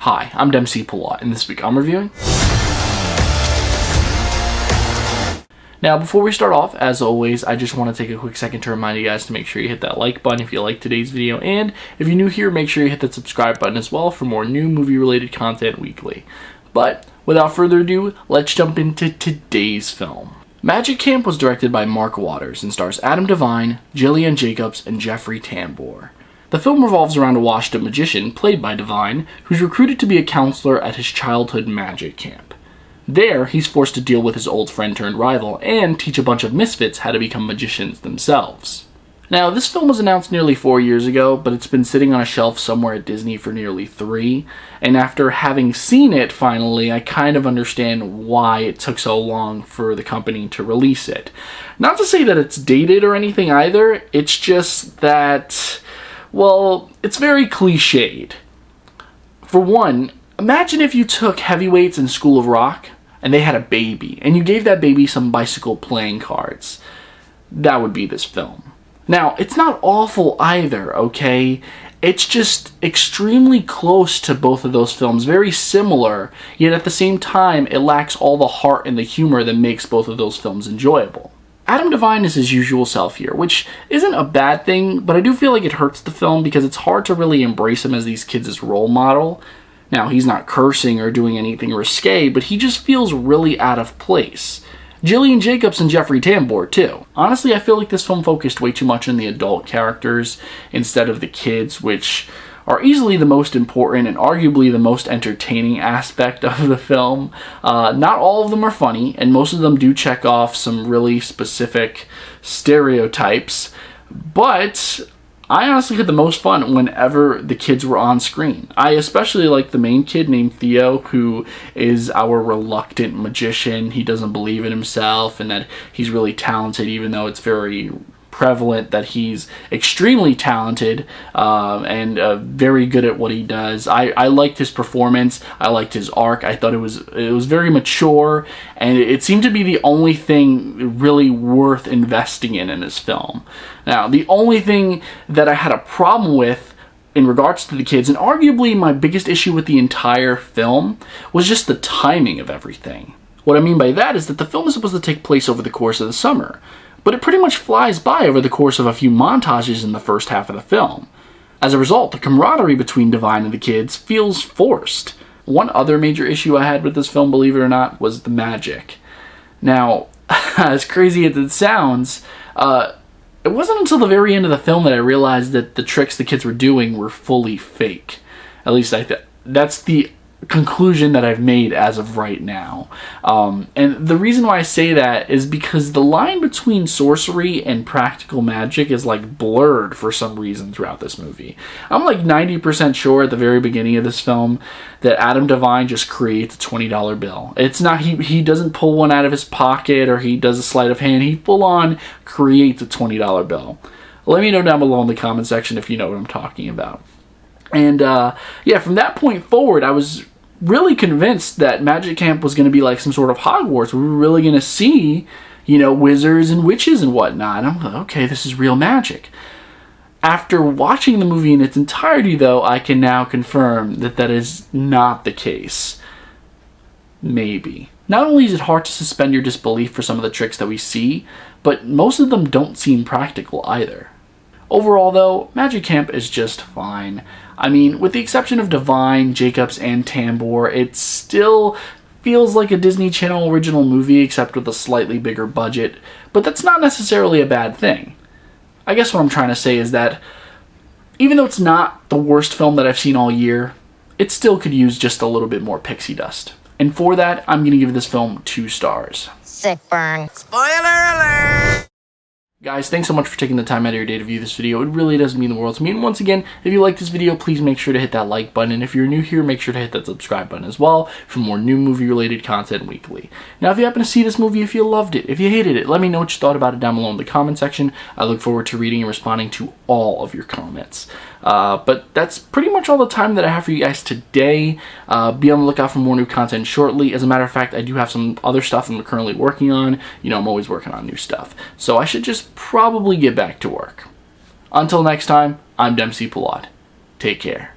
Hi, I'm Dempsey Palat, and this week I'm reviewing. Now, before we start off, as always, I just want to take a quick second to remind you guys to make sure you hit that like button if you like today's video, and if you're new here, make sure you hit that subscribe button as well for more new movie-related content weekly. But, without further ado, let's jump into today's film. Magic Camp was directed by Mark Waters and stars Adam Devine, Gillian Jacobs, and Jeffrey Tambor. The film revolves around a washed-up magician, played by Devine, who's recruited to be a counselor at his childhood magic camp. There, he's forced to deal with his old friend-turned-rival and teach a bunch of misfits how to become magicians themselves. Now, this film was announced nearly 4 years ago, but it's been sitting on a shelf somewhere at Disney for nearly 3, and after having seen it finally, I kind of understand why it took so long for the company to release it. Not to say that it's dated or anything either, it's just that, well, it's very cliched. For one, imagine if you took heavyweights in School of Rock and they had a baby, and you gave that baby some bicycle playing cards. That would be this film. Now, it's not awful either, okay? It's just extremely close to both of those films, very similar, yet at the same time, it lacks all the heart and the humor that makes both of those films enjoyable. Adam Devine is his usual self here, which isn't a bad thing, but I do feel like it hurts the film because it's hard to really embrace him as these kids' role model. Now, he's not cursing or doing anything risque, but he just feels really out of place. Gillian Jacobs and Jeffrey Tambor, too. Honestly, I feel like this film focused way too much on the adult characters instead of the kids, which are easily the most important and arguably the most entertaining aspect of the film. Not all of them are funny, and most of them do check off some really specific stereotypes, but I honestly had the most fun whenever the kids were on screen. I especially like the main kid named Theo, who is our reluctant magician. He doesn't believe in himself and that he's really talented, even though it's very prevalent that he's extremely talented and very good at what he does. I liked his performance. I liked his arc. I thought it was very mature, and it seemed to be the only thing really worth investing in this film. Now, the only thing that I had a problem with in regards to the kids, and arguably my biggest issue with the entire film, was just the timing of everything. What I mean by that is that the film is supposed to take place over the course of the summer, but it pretty much flies by over the course of a few montages in the first half of the film. As a result, the camaraderie between Devine and the kids feels forced. One other major issue I had with this film, believe it or not, was the magic. Now, as crazy as it sounds, it wasn't until the very end of the film that I realized that the tricks the kids were doing were fully fake. At least that's the conclusion that I've made as of right now. And the reason why I say that is because the line between sorcery and practical magic is like blurred for some reason throughout this movie. I'm like 90% sure at the very beginning of this film that Adam Devine just creates a $20 bill. It's not, he doesn't pull one out of his pocket or he does a sleight of hand. He full on creates a $20 bill. Let me know down below in the comment section if you know what I'm talking about. And yeah, from that point forward, I was really convinced that Magic Camp was going to be like some sort of Hogwarts. We were really going to see, wizards and witches and whatnot. I'm like, okay, this is real magic. After watching the movie in its entirety, though, I can now confirm that that is not the case. Maybe. Not only is it hard to suspend your disbelief for some of the tricks that we see, but most of them don't seem practical either. Overall, though, Magic Camp is just fine. I mean, with the exception of Devine, Jacobs, and Tambor, it still feels like a Disney Channel original movie, except with a slightly bigger budget, but that's not necessarily a bad thing. I guess what I'm trying to say is that, even though it's not the worst film that I've seen all year, it still could use just a little bit more pixie dust. And for that, I'm going to give this film 2 stars. Sick burn. Spoiler alert! Guys, thanks so much for taking the time out of your day to view this video. It really does mean the world to me. And once again, if you like this video, please make sure to hit that like button. And if you're new here, make sure to hit that subscribe button as well for more new movie-related content weekly. Now, if you happen to see this movie, if you loved it, if you hated it, let me know what you thought about it down below in the comment section. I look forward to reading and responding to all of your comments. But that's pretty much all the time that I have for you guys today. Be on the lookout for more new content shortly. As a matter of fact, I do have some other stuff I'm currently working on. I'm always working on new stuff. So I should just probably get back to work. Until next time, I'm Dempsey Palat. Take care.